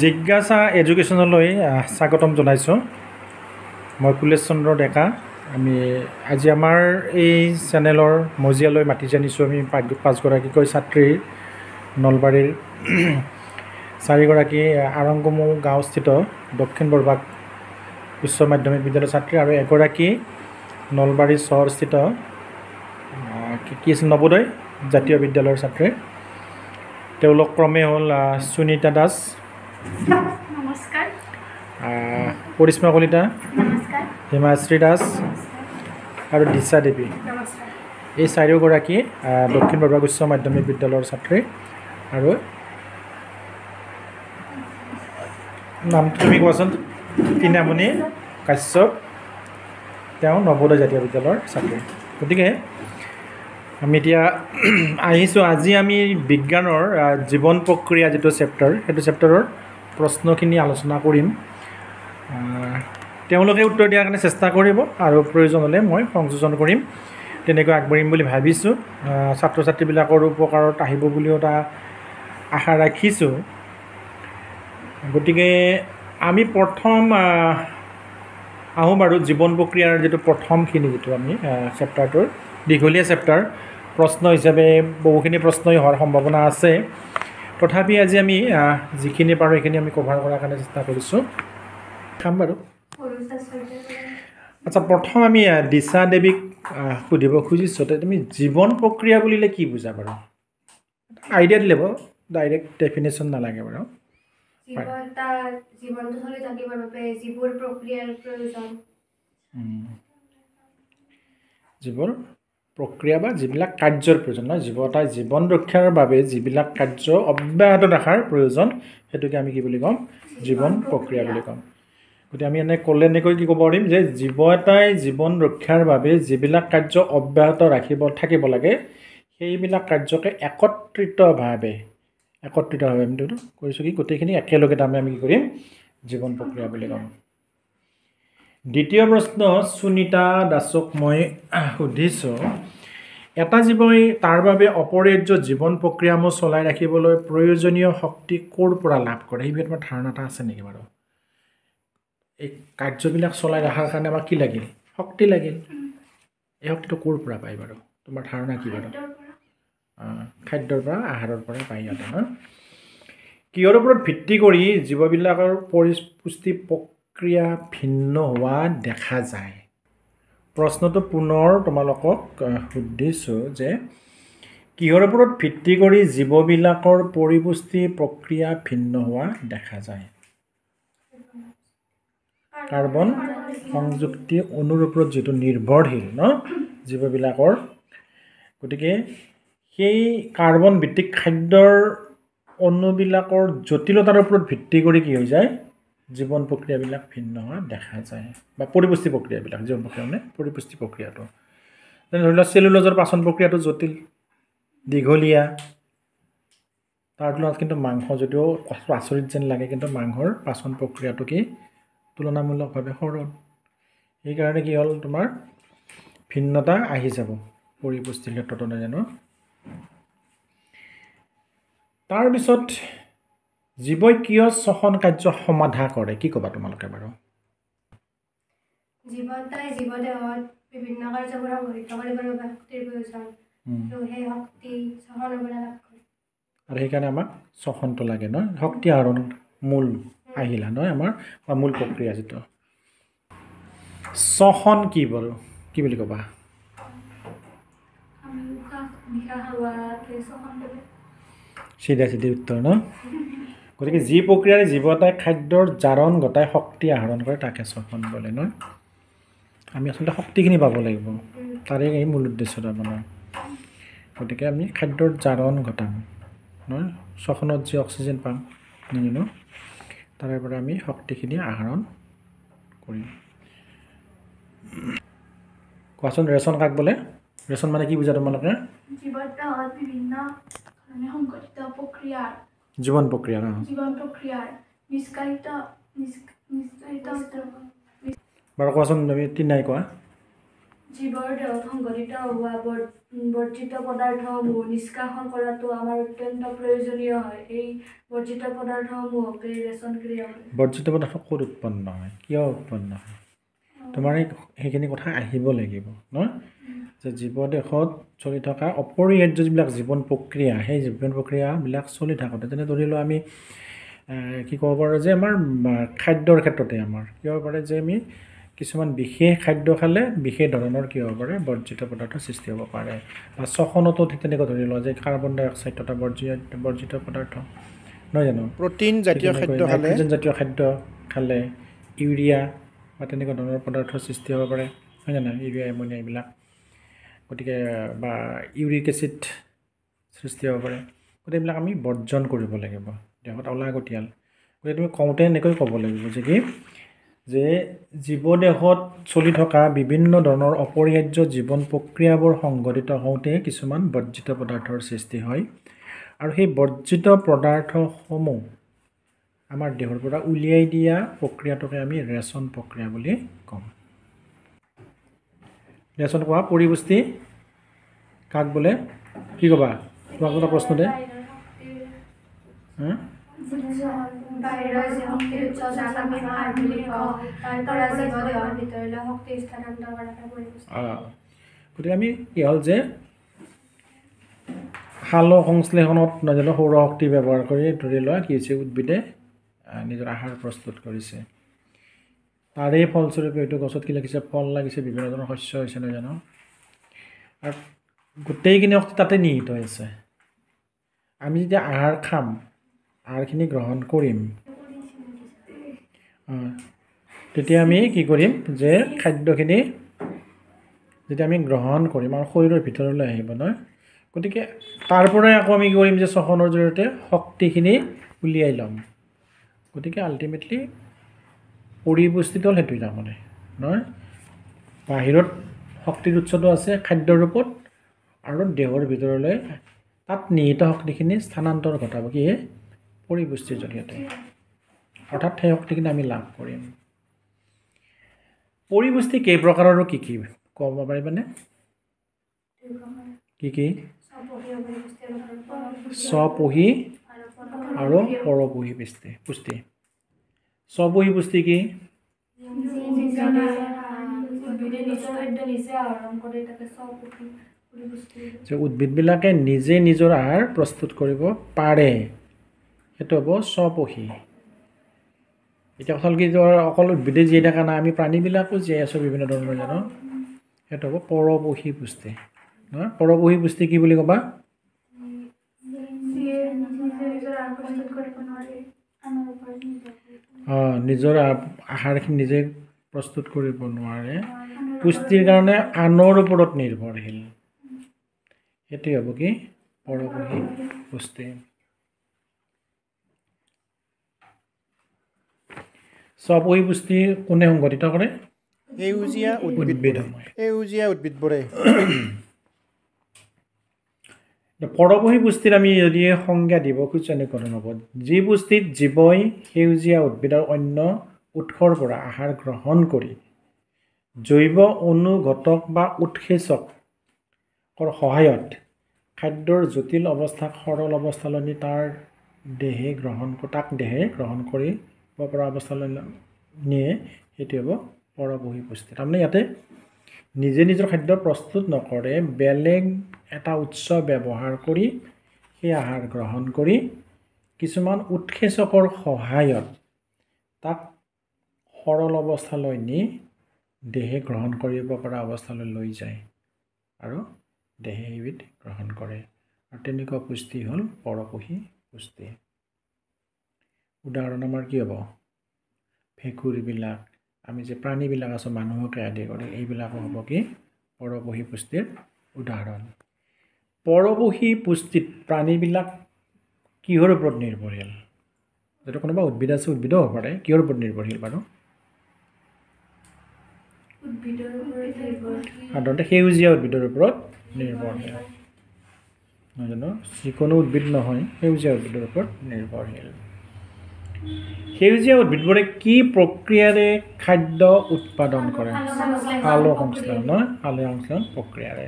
জিজ্ঞাসা এডুকেশ্যনলৈ স্বাগতম জনাইছোঁ। মই কুলেশ চন্দ্ৰ ডেকা। আমি আজি আমাৰ এই চেনেলৰ মজিয়ালৈ মাতি জানিছোঁ আমি পাঁচগৰাকীকৈ ছাত্ৰীৰ নলবাৰীৰ চাৰিগৰাকী আৰংগমু গাঁওস্থিত দক্ষিণ বৰভাগ উচ্চ মাধ্যমিক বিদ্যালয়ৰ ছাত্ৰী আৰু এগৰাকী নলবাৰী চহৰস্থিত কি আছিল নবোদয় জাতীয় বিদ্যালয়ৰ ছাত্ৰী। তেওঁলোক ক্ৰমে হ'ল সুনীতা দাস, নমস্কাৰ, পৰিস্মা কলিতা, নমস্কাৰ, হিমাশ্ৰী দাস আৰু দিশা দেৱী। নমস্কাৰ। এই চাৰিওগৰাকী দক্ষিণ বৰভাগ উচ্চ মাধ্যমিক বিদ্যালয়ৰ ছাত্ৰী। আৰু নামটো তুমি কোৱাচোন? তৃণামণি কাশ্যপ, তেওঁ নবোদয় জাতীয় বিদ্যালয়ৰ ছাত্ৰী। গতিকে আমি এতিয়া আহিছোঁ, আজি আমি বিজ্ঞানৰ জীৱন প্ৰক্ৰিয়া যিটো চেপ্টাৰ, সেইটো চেপ্টাৰৰ প্ৰশ্নখিনি আলোচনা কৰিম। তেওঁলোকে উত্তৰ দিয়াৰ কাৰণে চেষ্টা কৰিব আৰু প্ৰয়োজন হ'লে মই সংযোজন কৰিম, তেনেকৈ আগবাঢ়িম বুলি ভাবিছোঁ। ছাত্ৰ ছাত্ৰীবিলাকৰ উপকাৰত আহিব বুলিও এটা আশা ৰাখিছোঁ। গতিকে আমি প্ৰথম আহোঁ বাৰু জীৱন প্ৰক্ৰিয়াৰ যিটো প্ৰথমখিনি যিটো আমি চেপ্টাৰটোৰ দীঘলীয়া চেপ্টাৰ, প্ৰশ্ন হিচাপে বহুখিনি প্ৰশ্নই হোৱাৰ সম্ভাৱনা আছে। তথাপি আজি আমি যিখিনি পাৰোঁ সেইখিনি আমি কভাৰ কৰাৰ কাৰণে চেষ্টা কৰিছোঁ। খাম বাৰু। আচ্ছা, প্ৰথম আমি দিশা দেৱীক সুধিব খুজিছোঁ, তুমি জীৱন প্ৰক্ৰিয়া বুলিলে কি বুজা বাৰু? আইডিয়া দিলে বাৰু, ডাইৰেক্ট ডেফিনেশ্যন নালাগে বাৰু। জীৱনটো চলি থাকিবৰ বাবে যিবোৰ প্ৰক্ৰিয়াৰ প্ৰয়োজন, যিবোৰ প্ৰক্ৰিয়া বা যিবিলাক কাৰ্যৰ প্ৰয়োজন, নহয় এটাই জীৱন ৰক্ষাৰ বাবে যিবিলাক কাৰ্য অব্যাহত ৰখাৰ প্ৰয়োজন, সেইটোকে আমি কি বুলি ক'ম? জীৱন প্ৰক্ৰিয়া বুলি ক'ম। গতিকে আমি এনেকৈ কি ক'ব পাৰিম যে জীৱ এটাই জীৱন ৰক্ষাৰ বাবে যিবিলাক কাৰ্য অব্যাহত থাকিব লাগে, সেইবিলাক কাৰ্যকে একত্ৰিতভাৱে আমি কৰিছোঁ কি গোটেইখিনি একেলগে আমি কি কৰিম? জীৱন প্ৰক্ৰিয়া বুলি ক'ম। দ্বিতীয় প্ৰশ্ন সুনীতা দাসক মই সুধিছোঁ, এটা জীৱই তাৰ বাবে অপৰিহাৰ্য জীৱন প্ৰক্ৰিয়াসমূহ চলাই ৰাখিবলৈ প্ৰয়োজনীয় শক্তি ক'ৰ পৰা লাভ কৰে? সেই বিষয়ে তোমাৰ ধাৰণা এটা আছে নেকি বাৰু? এই কাৰ্যবিলাক চলাই ৰখাৰ কাৰণে আমাক কি লাগিল? শক্তি লাগিল। এই শক্তিটো ক'ৰ পৰা পায় বাৰু? তোমাৰ ধাৰণা কি বাৰু? খাদ্যৰ পৰা, আহাৰৰ পৰা পাই সিহঁতে ন? কিহৰ ওপৰত ভিত্তি কৰি জীৱবিলাকৰ পৰিপুষ্টি প্ৰক্ৰিয়া ভিন্ন হোৱা দেখা যায়? প্ৰশ্নটো পুনৰ তোমালোকক সুধিছোঁ যে কিহৰ ওপৰত ভিত্তি কৰি জীৱবিলাকৰ পৰিপুষ্টি প্ৰক্ৰিয়া ভিন্ন হোৱা দেখা যায়? কাৰ্বন সংযুক্তি অণুৰ ওপৰত যিটো নিৰ্ভৰশীল ন জীৱবিলাকৰ, গতিকে সেই কাৰ্বন ভিত্তিক খাদ্যৰ অণুবিলাকৰ জটিলতাৰ ওপৰত ভিত্তি কৰি কি হৈ যায়? জীৱন প্ৰক্ৰিয়াবিলাক ভিন্ন হোৱা দেখা যায়, বা পৰিপুষ্টি প্ৰক্ৰিয়াবিলাক, জীৱন প্ৰক্ৰিয়া মানে পৰিপুষ্টি প্ৰক্ৰিয়াটো। যেনে ধৰি লোৱা চেলুল'জৰ পাচন প্ৰক্ৰিয়াটো জটিল, দীঘলীয়া। তাৰ তুলনাত কিন্তু মাংস যদিও আচৰিত যেন লাগে, কিন্তু মাংসৰ পাচন প্ৰক্ৰিয়াটো কি তুলনামূলকভাৱে সৰল। সেইকাৰণে কি হ'ল, তোমাৰ ভিন্নতা আহি যাব পৰিপুষ্টিৰ ক্ষেত্ৰতো নহয় জানো? তাৰপিছত জীৱই কিয় শ্বসন কাৰ্য সমাধা কৰে? কি ক'বা তোমালোকে বাৰু? জীৱনটাই জীৱদেহত বিভিন্ন কাৰ্যবোৰ সংঘটিত কৰিবৰ বাবে শক্তিৰ প্ৰয়োজন, আৰু সেই শক্তি শ্বসনৰ পৰা লাভ কৰে। আৰু সেইকাৰণে আমাক শ্বসনটো লাগে ন? শক্তি আহৰণৰ মূল আহিলা নহয় আমাৰ, বা মূল প্ৰক্ৰিয়া যিটো। শ্বসন কি বাৰু? কি বুলি ক'বা? চিধা উত্তৰ ন? গতিকে যি প্ৰক্ৰিয়াৰে জীৱ এটাই খাদ্যৰ জাৰণ ঘটাই শক্তি আহৰণ কৰে তাকে শ্বসন বোলে ন? আমি আচলতে শক্তিখিনি পাব লাগিব, তাৰে এই মূল উদ্দেশ্য তাৰমানে। গতিকে আমি খাদ্যৰ জাৰণ ঘটাম নহয়, শ্বসনত যি অক্সিজেন পাম ন, তাৰে পৰা আমি শক্তিখিনি আহৰণ কৰিম। কোৱাচোন, ৰেচন কাক বোলে? ৰেচন মানে কি বুজা তোমালোকে? জীৱন প্ৰক্ৰিয়া বাৰু কোৱাচোন, তুমি তিনাই কোৱা। জীৱৰ দেহত সংঘটিত হোৱা বৰ্জিত পদাৰ্থসমূহ নিষ্কাশন কৰাটো আমাৰ অত্যন্ত প্ৰয়োজনীয় হয়। এই বৰ্জিত পদাৰ্থসমূহকে ৰেচন ক্ৰিয়া বোলে। বৰ্জিত পদাৰ্থ ক'ত উৎপন্ন হয়, কিয় উৎপন্ন হয়, তোমাৰ সেইখিনি কথা আহিব লাগিব নহয়, যে জীৱদেহত চলি থকা অপৰিহাৰ্য যিবিলাক জীৱন প্ৰক্ৰিয়া, সেই জীৱন প্ৰক্ৰিয়াবিলাক চলি থাকোঁতে যেনে ধৰি লওঁ আমি কি ক'ব পাৰোঁ যে আমাৰ খাদ্যৰ ক্ষেত্ৰতে আমাৰ কি হ'ব পাৰে যে আমি কিছুমান বিশেষ খাদ্য খালে বিশেষ ধৰণৰ কি হ'ব পাৰে বৰ্জিত পদাৰ্থৰ সৃষ্টি হ'ব পাৰে, বা শ্বসনতো ঠিক তেনেকৈ ধৰি লোৱা যে কাৰ্বন ডাই অক্সাইড এটা বৰ্জিত পদাৰ্থ নহয় জানো, প্ৰটিন জাতীয় খাদ্য খালে, নাইট্ৰজেন জাতীয় খাদ্য খালে ইউৰিয়া বা তেনেকুৱা ধৰণৰ পদাৰ্থৰ সৃষ্টি হ'ব পাৰে হয় জানো, ইউৰিয়া এমনিয়া এইবিলাক, গতিকে বা ইউৰিক এচিড সৃষ্টি হ'ব পাৰে, গতিকে এইবিলাক আমি বৰ্জন কৰিব লাগিব, দেহত অলাগতিয়াল। গতিকে তুমি কওঁতে এনেকৈ ক'ব লাগিব যে কি যে জীৱদেহত চলি থকা বিভিন্ন ধৰণৰ অপৰিহাৰ্য জীৱন প্ৰক্ৰিয়াবোৰ সংঘটিত হওঁতে কিছুমান বৰ্জিত পদাৰ্থৰ সৃষ্টি হয়, আৰু সেই বৰ্জিত পদাৰ্থসমূহ আমাৰ দেহৰ পৰা উলিয়াই দিয়া প্ৰক্ৰিয়াটোকে আমি ৰেচন প্ৰক্ৰিয়া বুলি কওঁ। ৰেচন কোৱা পৰিপুষ্টি কাক বোলে, কি ক'বা তোমাক এটা প্ৰশ্ন দে, বাহিৰৰ যি শক্তিৰ উৎস যাক আমি আহাৰ বুলি কওঁ, তাৰ পৰা জীৱদেহৰ ভিতৰলৈ শক্তি স্থানান্তৰ কৰাকে পৰিপুষ্টি। গতিকে আমি কি হ'ল যে সালোক সংশ্লেষণত নাজানো সৌৰশক্তি ব্যৱহাৰ কৰি ধৰি লোৱা কি হৈছে উদ্ভিদে নিজৰ আহাৰ প্ৰস্তুত কৰিছে, তাৰে ফলস্বৰূপে হয়তো গছত কি লাগিছে ফল লাগিছে, বিভিন্ন ধৰণৰ শস্য হৈছে নহয় জানো, আৰু গোটেইখিনি শক্তি তাতে নিহিত হৈছে। আমি যেতিয়া আহাৰ খাম, আহাৰখিনি গ্ৰহণ কৰিম, তেতিয়া আমি কি কৰিম যে খাদ্যখিনি যেতিয়া আমি গ্ৰহণ কৰিম আৰু শৰীৰৰ ভিতৰলৈ আহিব নহয়, গতিকে তাৰ পৰাই আকৌ আমি কি কৰিম যে শ্বসনৰ জৰিয়তে শক্তিখিনি উলিয়াই ল'ম, গতিকে আল্টিমেটলি পৰিপুষ্টিটো হ'ল সেইটোৱে তাৰমানে নহয়, বাহিৰত শক্তিৰ উৎসটো আছে খাদ্যৰ ৰূপত, আৰু দেহৰ ভিতৰলৈ তাত নিহিত শক্তিখিনি স্থানান্তৰ ঘটাব কি পৰিপুষ্টিৰ জৰিয়তে, অৰ্থাৎ সেই শক্তিখিনি আমি লাভ কৰিম। পৰিপুষ্টি কেই প্ৰকাৰৰ আৰু কি কি ক'ব পাৰিবানে, কি কি? স্বপোষী আৰু পৰপোষী পুষ্টি। স্বপোষী পুষ্টি কি? যে উদ্ভিদবিলাকে নিজে নিজৰ আহাৰ প্ৰস্তুত কৰিব পাৰে, সেইটো হ'ব স্বপোষী। এতিয়া কথা হ'ল কি অকল উদ্ভিদে জীয়াই থকা নাই, আমি প্ৰাণীবিলাকো জীয়াই আছোঁ বিভিন্ন ধৰণৰ জানো, সেইটো হ'ব পৰপোষী পুষ্টি নহয়। পৰপোষী পুষ্টি কি বুলি ক'বা? নিজৰ আহাৰখিনি নিজে প্ৰস্তুত কৰিব নোৱাৰে, পুষ্টিৰ কাৰণে আনৰ ওপৰত নিৰ্ভৰশীল, সেইটোৱে হ'ব কি পৰপোষী পুষ্টি। স্বপোষী পুষ্টি কোনে সংঘটিত কৰে? সেউজীয়া উদ্ভিদবোৰে। পৰপোষী পুষ্টিত আমি যদি সংজ্ঞা দিব খুজিছোঁ এনেকুৱা ধৰণৰ হ'ব, যি পুষ্টিত জীৱই সেউজীয়া উদ্ভিদৰ অন্য উৎসৰ পৰা আহাৰ গ্ৰহণ কৰি জৈৱ অনুঘটক বা উৎসেচকৰ সহায়ত খাদ্যৰ জটিল অৱস্থাক সৰল অৱস্থালৈ নি তাক দেহে গ্ৰহণ কৰিব পৰা অৱস্থালৈ নিয়ে, সেইটো হ'ব পৰপোষী পুষ্টি। তাৰমানে ইয়াতে নিজে নিজৰ খাদ্য প্ৰস্তুত নকৰে, বেলেগ এটা উৎস ব্যৱহাৰ কৰি সেই আহাৰ গ্ৰহণ কৰি কিছুমান উৎসেচকৰ সহায়ত তাক সৰল অৱস্থালৈ নি দেহে গ্ৰহণ কৰিব পৰা অৱস্থালৈ লৈ যায়, আৰু দেহে সেইবিধ গ্ৰহণ কৰে, আৰু তেনেকুৱা পুষ্টি হ'ল পৰপোষী পুষ্টি। উদাহৰণ আমাৰ কি হ'ব? ভেঁকুৰবিলাক, আমি যে প্ৰাণীবিলাক আছোঁ মানুহকে আদি কৰি, এইবিলাকো হ'ব কি পৰপোষী পুষ্টিৰ উদাহৰণ। পৰপোষী পুষ্টিত প্ৰাণীবিলাক কিহৰ ওপৰত নিৰ্ভৰশীল? যদি কোনোবা উদ্ভিদ আছে, উদ্ভিদো হ'ব পাৰে, কিহৰ ওপৰত নিৰ্ভৰশীল বাৰু? সাধাৰণতে সেউজীয়া উদ্ভিদৰ ওপৰত নিৰ্ভৰশীল নহয় জানো, যিকোনো উদ্ভিদ নহয়, সেউজীয়া উদ্ভিদৰ ওপৰত নিৰ্ভৰশীল। সেউজীয়া উদ্ভিদবোৰে কি প্ৰক্ৰিয়াৰে খাদ্য উৎপাদন কৰে? সালোক সংশ্লেষণ নহয়, সালোক সংশ্লেষণ প্ৰক্ৰিয়াৰে।